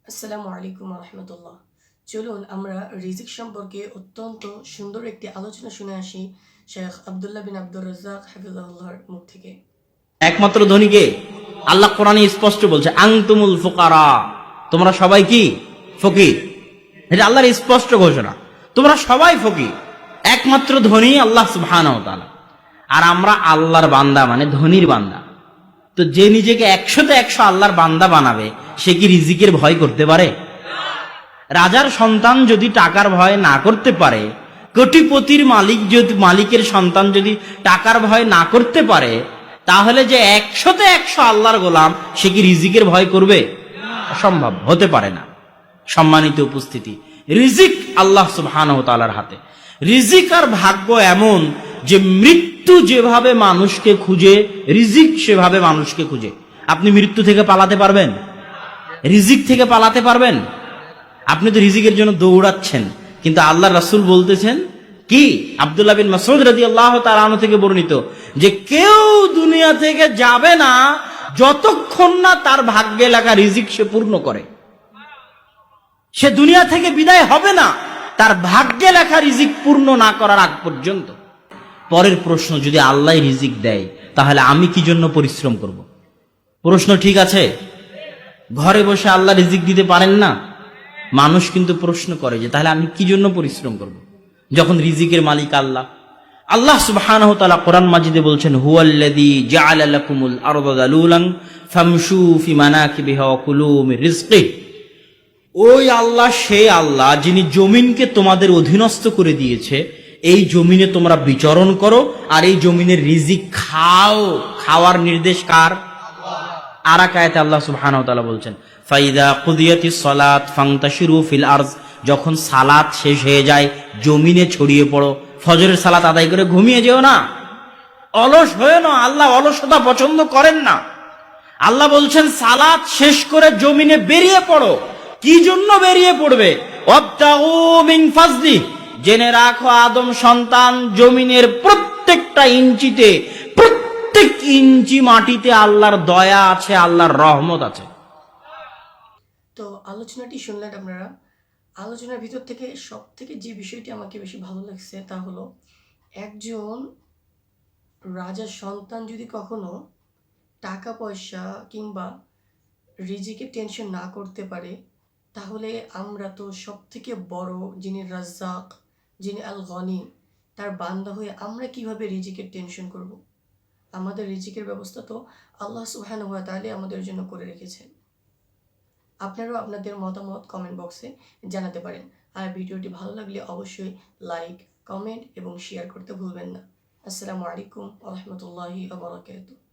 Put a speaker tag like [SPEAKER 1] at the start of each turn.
[SPEAKER 1] আসসালামু আলাইকুম রহমতুল্লাহ। চলুন আমরা রিজিক সম্পর্কে অত্যন্ত সুন্দর একটি আলোচনা শুনে আসি শেখ আবদুল্লাহ বিন আব্দুর রাজ্জাক হাফিজাহুল্লাহর মুখ থেকে।
[SPEAKER 2] একমাত্র ধনীকে আল্লাহ কোরআনে স্পষ্ট বলছে, আনতুমুল ফুকারা, তোমরা সবাই কি ফকির। এটা আল্লাহর স্পষ্ট ঘোষণা, তোমরা সবাই ফকির, একমাত্র ধনী আল্লাহ সুবহানাহু ওয়া তাআলা। আর আমরা আল্লাহর বান্দা, মানে ধনীর বান্দা। তো যে নিজেকে 100-তে 100 আল্লাহর বান্দা বানাবে, সে কি রিজিকের ভয় করতে পারে? রাজার সন্তান যদি টাকার ভয় না করতে পারে, কোটিপতির মালিকের সন্তান যদি টাকার ভয় না করতে পারে, তাহলে যে 100-তে 100 আল্লাহর গোলাম, সে কি রিজিকের ভয় করবে? অসম্ভব, হতে পারে না। সম্মানিত উপস্থিতি, রিজিক আল্লাহ সুবহানাহু ওয়া তাআলার হাতে। রিজিক আর ভাগ্য এমন যে মৃত্যু যেভাবে মানুষকে খুঁজে, রিজিক সেভাবে মানুষকে খুঁজে। আপনি মৃত্যু থেকে পালাতে পারবেন? রিজিক থেকে পালাতে পারবেন? আপনি তো রিজিকের জন্য দৌড়াচ্ছেন, কিন্তু আল্লাহ রাসূল বলতেছেন কি, আব্দুল্লাহ বিন মাসউদ রাদিয়াল্লাহু তাআলা আনহু থেকে বর্ণিত, যে কেউ দুনিয়া থেকে যাবে না যতক্ষণ না তার ভাগ্যে লেখা রিজিক সে পূর্ণ করে। সে দুনিয়া থেকে বিদায় হবে না তার ভাগ্যে লেখা রিজিক পূর্ণ না করার আগ পর্যন্ত। পরের প্রশ্ন, যদি আল্লাহ রিজিক দেয়, তাহলে আমি কি জন্য পরিশ্রম করব? প্রশ্ন ঠিক আছে? ঘরে বসে আল্লাহ রিজিক দিতে পারেন না? মানুষ কিন্তু প্রশ্ন করে যে তাহলে আমি কি জন্য পরিশ্রম করব, যখন রিজিকের মালিক আল্লাহ। আল্লাহ সুবহানাহু ওয়া তাআলা কোরআন মাজিদে বলছেন, হুয়াল্লাযী জাআলা লাকুমুল আরদা যালুলান ফামশু ফি মানাকিবিহা ওয়া কুলু মির রিজকিহি। ওই আল্লাহ, সেই আল্লাহ যিনি জমিনকে তোমাদের অধীনস্থ করে দিয়েছে, এই জমিনে তোমরা বিচরণ করো আর এই জমিনের রিজিক খাও। খাওয়ার নির্দেশ কার? আর এক আয়াতে আল্লাহ সুবহানাহু ওয়া তাআলা বলছেন, ফাইদা কুদিয়াতিস সালাত ফান্তাশিরু ফিল আরজ। যখন সালাত শেষ হয়ে যায়, জমিনে ছড়িয়ে পড়ো। ফজরের সালাত আদায় করে ঘুমিয়ে যেও না, অলস হয়ে না। আল্লাহ অলসতা পছন্দ করেন না। আল্লাহ বলছেন সালাত শেষ করে জমিনে বেরিয়ে পড়ো। কি জন্য বেরিয়ে পড়বে? ওয়াবতাগু মিন ফাজলি। জেনে রাখো আদম সন্তান, জমিনের প্রত্যেকটা ইঞ্চিতে, প্রত্যেক ইঞ্চি মাটিতে আল্লাহর দয়া আছে, আল্লাহর রহমত আছে।
[SPEAKER 1] তো আলোচনাটি শুনলেন আপনারা। আলোচনার ভিতর থেকে সব থেকে যে বিষয়টি আমাকে বেশি ভালো লাগছে তা হলো, একজন রাজার সন্তান যদি কখনো টাকা পয়সা কিংবা রিজিকের টেনশন না করতে পারে, তাহলে আমরা তো সব থেকে বড় যিনি রাজ্জাক, যিনি আল গনি, তার বান্দা হয়ে আমরা কিভাবে রিজিকের টেনশন করব? আমাদের রিজিকের ব্যবস্থা তো আল্লাহ সুবহানাহু ওয়া তাআলা আমাদের জন্য করে রেখেছেন। আপনারাও আপনাদের মতামত কমেন্ট বক্সে জানাতে পারেন। আর ভিডিওটি ভালো লাগলে অবশ্যই লাইক, কমেন্ট এবং শেয়ার করতে ভুলবেন না। আসসালামু আলাইকুম ওয়া রাহমাতুল্লাহি ওয়া বারাকাতুহু।